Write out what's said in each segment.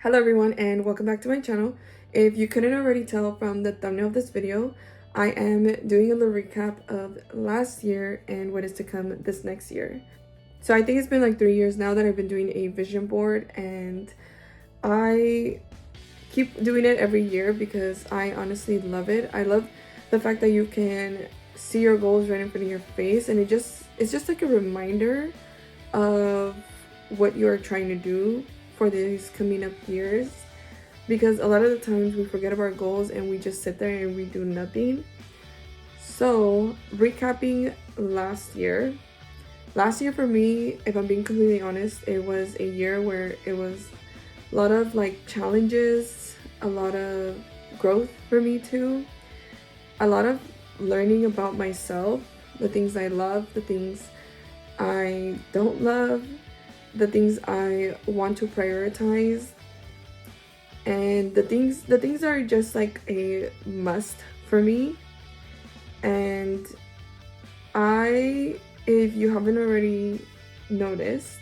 Hello everyone and welcome back to my channel. If you couldn't already tell from the thumbnail of this video, I am doing a little recap of last year and what is to come this next year. So I think it's been like 3 years now that I've been doing a vision board, and I keep doing it every year because I honestly love it. I love the fact that you can see your goals right in front of your face, and it's just like a reminder of what you're trying to do for these coming up years, because a lot of the times we forget about our goals and we just sit there and we do nothing. So recapping last year for me, if I'm being completely honest, it was a year where it was a lot of like challenges, a lot of growth for me too, a lot of learning about myself, the things I love, the things I don't love, the things I want to prioritize, and the things are just like a must for me. And I, if you haven't already noticed,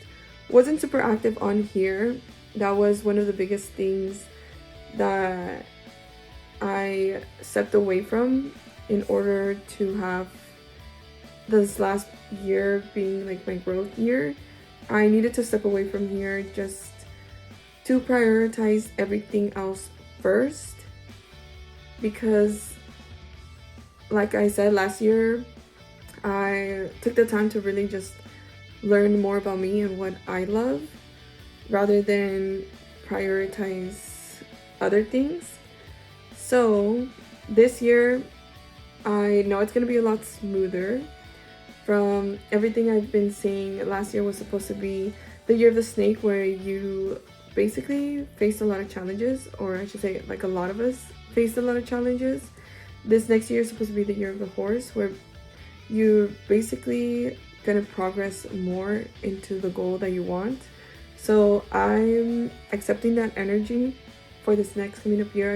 wasn't super active on here. That was one of the biggest things that I stepped away from in order to have this last year being like my growth year. I needed to step away from here just to prioritize everything else first, because like I said, last year I took the time to really just learn more about me and what I love rather than prioritize other things. So this year I know it's going to be a lot smoother. From everything I've been seeing, last year was supposed to be the year of the snake, where you basically faced a lot of challenges, or I should say, like a lot of us faced a lot of challenges. This next year is supposed to be the year of the horse, where you're basically gonna progress more into the goal that you want. So I'm accepting that energy for this next coming up year.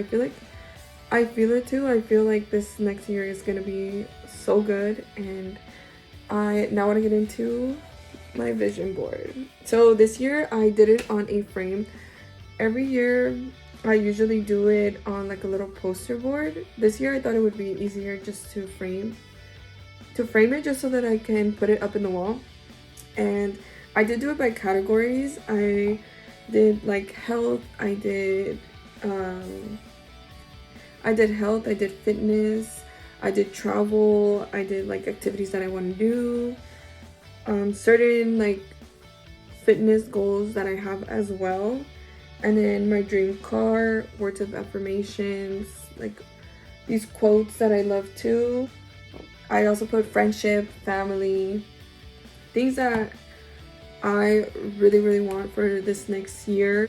I feel it too. I feel like this next year is gonna be so good, and I now want to get into my vision board. So this year I did it on a frame. Every year I usually do it on like a little poster board. This year I thought it would be easier just to frame it, just so that I can put it up in the wall. And I did do it by categories. I did like health, I did fitness, I did travel, I did like activities that I want to do, certain like fitness goals that I have as well, and then my dream car, words of affirmations, like these quotes that I love too. I also put friendship, family, things that I really want for this next year.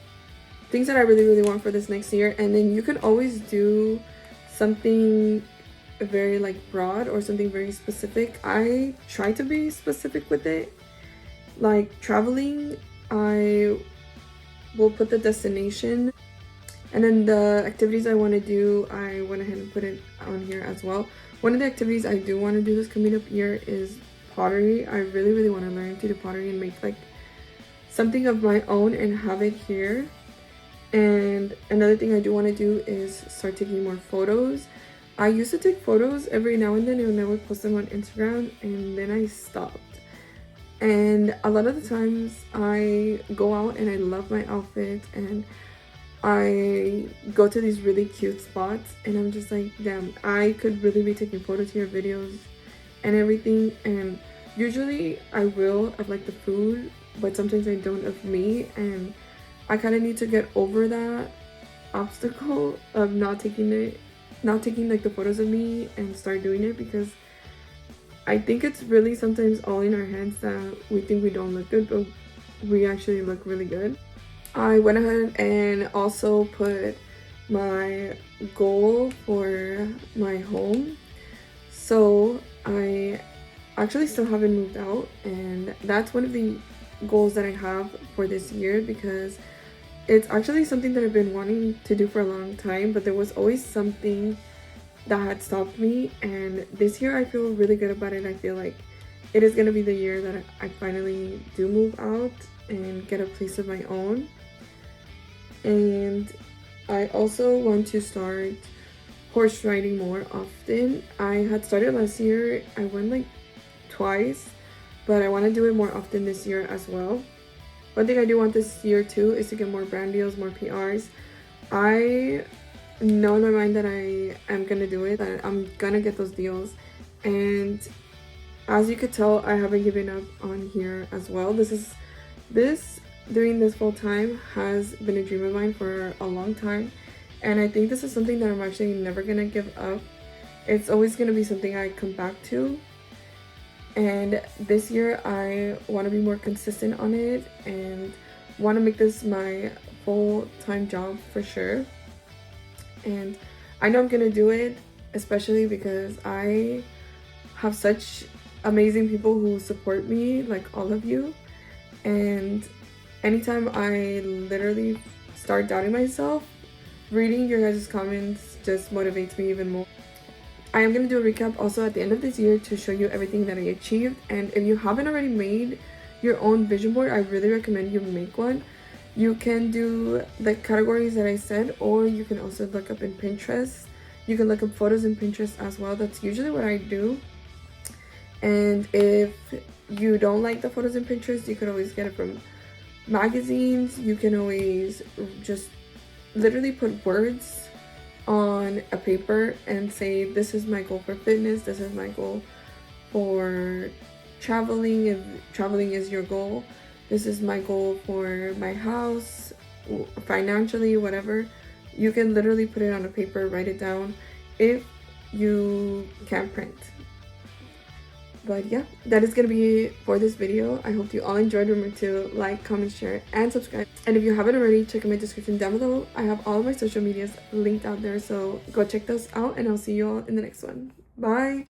Things that I really want for this next year. And then you can always do something very like broad or something very specific. I try to be specific with it. Like traveling, I will put the destination, and then the activities I want to do, I went ahead and put it on here as well. One of the activities I do want to do this coming up year is pottery. I really want to learn to do pottery and make like something of my own and have it here. And another thing I do want to do is start taking more photos. I used to take photos every now and then, and I would post them on Instagram, and then I stopped. And a lot of the times I go out and I love my outfit, and I go to these really cute spots, and I'm just like, damn, I could really be taking photos here, videos and everything. And usually I will of like the food, but sometimes I don't of me, and I kind of need to get over that obstacle of not taking like the photos of me and start doing it, because I think it's really sometimes all in our hands that we think we don't look good, but we actually look really good. I went ahead and also put my goal for my home. So I actually still haven't moved out, and that's one of the goals that I have for this year, because it's actually something that I've been wanting to do for a long time, but there was always something that had stopped me. And this year I feel really good about it. I feel like it is going to be the year that I finally do move out and get a place of my own. And I also want to start horse riding more often. I had started last year. I went like twice, but I want to do it more often this year as well. One thing I do want this year too is to get more brand deals, more PRs. I know in my mind that I am gonna do it, that I'm gonna get those deals. And as you could tell, I haven't given up on here as well. This doing this full time has been a dream of mine for a long time, and I think this is something that I'm actually never gonna give up. It's always gonna be something I come back to, and this year I want to be more consistent on it and want to make this my full-time job for sure. And I know I'm gonna do it, especially because I have such amazing people who support me, like all of you. And anytime I literally start doubting myself, reading your guys' comments just motivates me even more. I am going to do a recap also at the end of this year to show you everything that I achieved. And if you haven't already made your own vision board, I really recommend you make one. You can do the categories that I said, or you can also look up in Pinterest. You can look up photos in Pinterest as well. That's usually what I do. And if you don't like the photos in Pinterest, you could always get it from magazines. You can always just literally put words on a paper and say, this is my goal for fitness, this is my goal for traveling, if traveling is your goal, this is my goal for my house, financially, whatever. You can literally put it on a paper, write it down if you can't print. But yeah, that is gonna be it for this video. I hope you all enjoyed. Remember to like, comment, share, and subscribe. And if you haven't already, check out my description down below. I have all of my social medias linked out there, so go check those out, and I'll see you all in the next one. Bye!